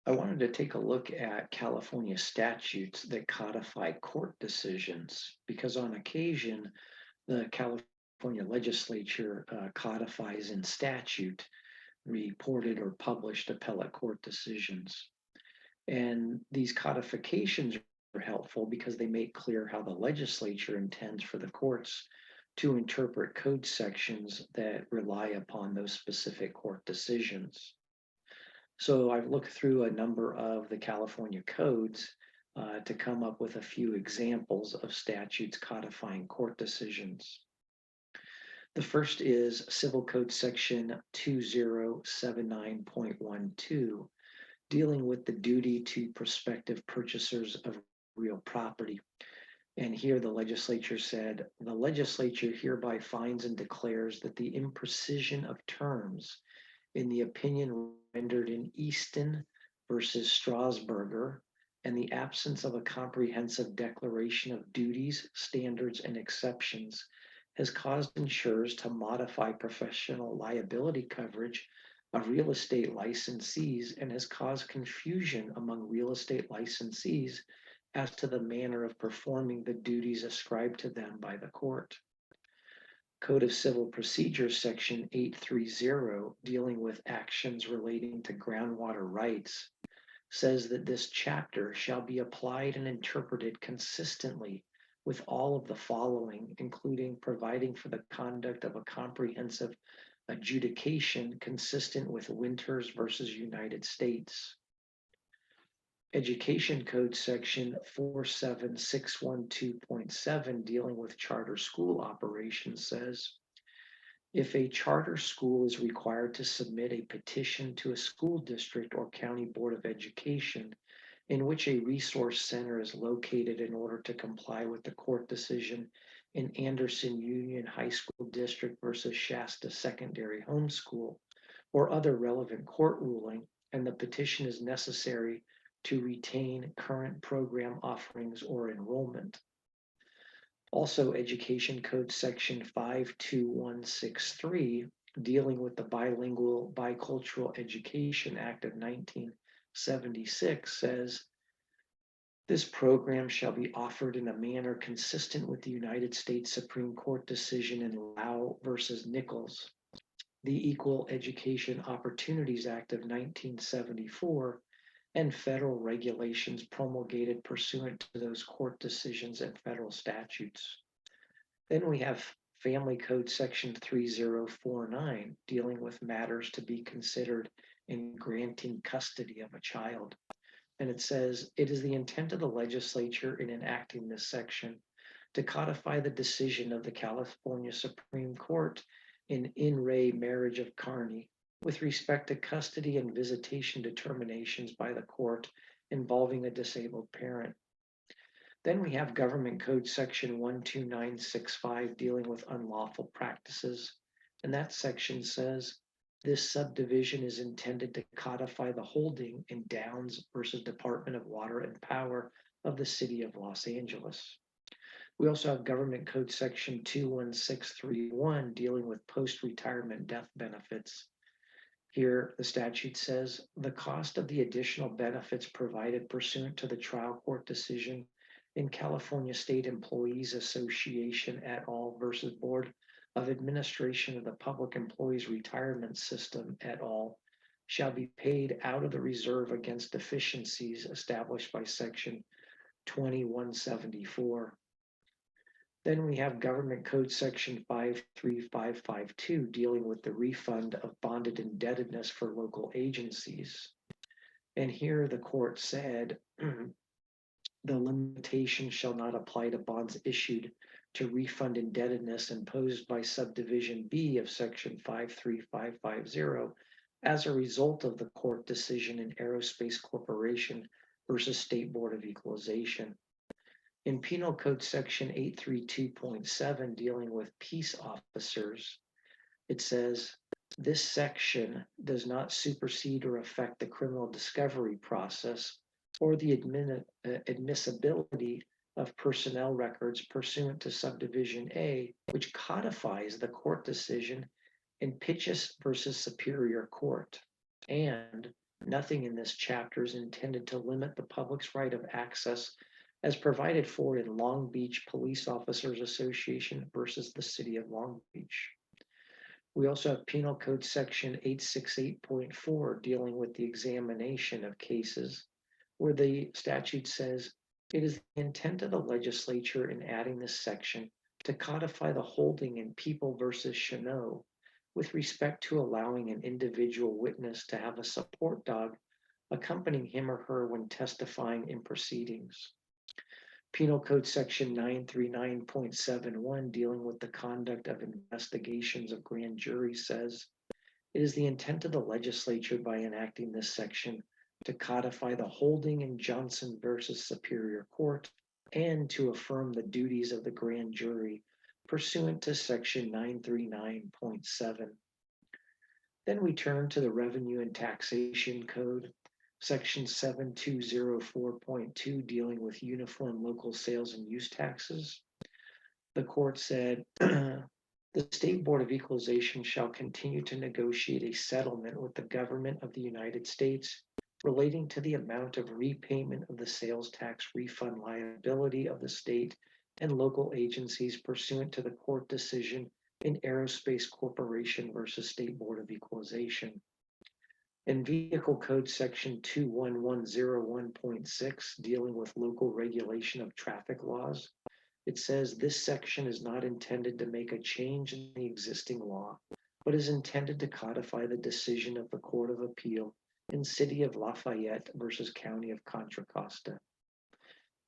I wanted to take a look at California statutes that codify court decisions because on occasion, the California legislature codifies in statute reported or published appellate court decisions. And these codifications are helpful because they make clear how the legislature intends for the courts to interpret code sections that rely upon those specific court decisions. So I've looked through a number of the California codes to come up with a few examples of statutes codifying court decisions. The first is Civil Code Section 2079.12, dealing with the duty to prospective purchasers of real property. And here the legislature said, the legislature hereby finds and declares that the imprecision of terms in the opinion rendered in Easton versus Strasburger and the absence of a comprehensive declaration of duties, standards, and exceptions has caused insurers to modify professional liability coverage of real estate licensees and has caused confusion among real estate licensees as to the manner of performing the duties ascribed to them by the court. Code of Civil Procedure, Section 830, dealing with actions relating to groundwater rights, says that this chapter shall be applied and interpreted consistently with all of the following, including providing for the conduct of a comprehensive adjudication consistent with Winters versus United States. Education Code Section 47612.7, dealing with charter school operations, says, if a charter school is required to submit a petition to a school district or county board of education in which a resource center is located in order to comply with the court decision in Anderson Union High School District versus Shasta Secondary Homeschool or other relevant court ruling, and the petition is necessary to retain current program offerings or enrollment. Also, Education Code Section 52163, dealing with the Bilingual Bicultural Education Act of 1976, says, this program shall be offered in a manner consistent with the United States Supreme Court decision in Lau versus Nichols, the Equal Education Opportunities Act of 1974, and federal regulations promulgated pursuant to those court decisions and federal statutes. Then we have Family Code Section 3049, dealing with matters to be considered in granting custody of a child. And it says, it is the intent of the legislature in enacting this section to codify the decision of the California Supreme Court in re Marriage of Carney with respect to custody and visitation determinations by the court involving a disabled parent. Then we have Government Code Section 12965 dealing with unlawful practices. And that section says, this subdivision is intended to codify the holding in Downs versus Department of Water and Power of the City of Los Angeles. We also have Government Code Section 21631 dealing with post-retirement death benefits. Here, the statute says the cost of the additional benefits provided pursuant to the trial court decision in California State Employees Association et al. Versus Board of Administration of the Public Employees Retirement System et al. Shall be paid out of the reserve against deficiencies established by Section 2174. Then we have Government Code Section 53552 dealing with the refund of bonded indebtedness for local agencies. And here the court said the limitation shall not apply to bonds issued to refund indebtedness imposed by subdivision B of Section 53550 as a result of the court decision in Aerospace Corporation versus State Board of Equalization. In Penal Code Section 832.7, dealing with peace officers, it says, this section does not supersede or affect the criminal discovery process or the admissibility of personnel records pursuant to Subdivision A, which codifies the court decision in Pitchess versus Superior Court. And nothing in this chapter is intended to limit the public's right of access as provided for in Long Beach Police Officers Association versus the City of Long Beach. We also have Penal Code Section 868.4 dealing with the examination of cases, where the statute says it is the intent of the legislature in adding this section to codify the holding in People versus Chanot with respect to allowing an individual witness to have a support dog accompanying him or her when testifying in proceedings. Penal Code Section 939.71 dealing with the conduct of investigations of grand juries says it is the intent of the legislature by enacting this section to codify the holding in Johnson versus Superior Court and to affirm the duties of the grand jury pursuant to Section 939.7. Then we turn to the Revenue and Taxation Code, Section 7204.2 dealing with uniform local sales and use taxes. The court said, the State Board of Equalization shall continue to negotiate a settlement with the government of the United States relating to the amount of repayment of the sales tax refund liability of the state and local agencies pursuant to the court decision in Aerospace Corporation versus State Board of Equalization. In Vehicle Code Section 21101.6, dealing with local regulation of traffic laws, it says this section is not intended to make a change in the existing law, but is intended to codify the decision of the Court of Appeal in City of Lafayette versus County of Contra Costa.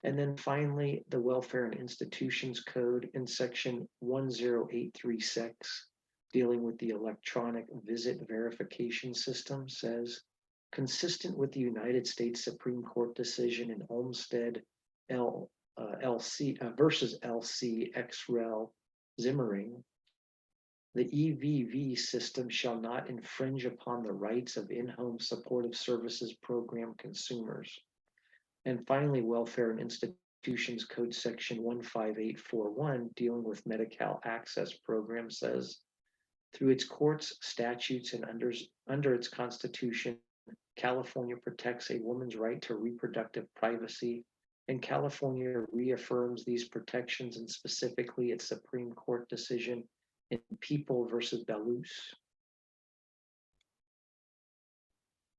And then finally, the Welfare and Institutions Code in Section 10836, dealing with the electronic visit verification system, says, consistent with the United States Supreme Court decision in Olmstead LC versus LC ex rel Zimmering, the EVV system shall not infringe upon the rights of in-home supportive services program consumers. And finally, Welfare and Institutions Code Section 15841, dealing with Medi-Cal access program, says, through its courts, statutes, and under its Constitution, California protects a woman's right to reproductive privacy, and California reaffirms these protections and specifically its Supreme Court decision in People versus Belus.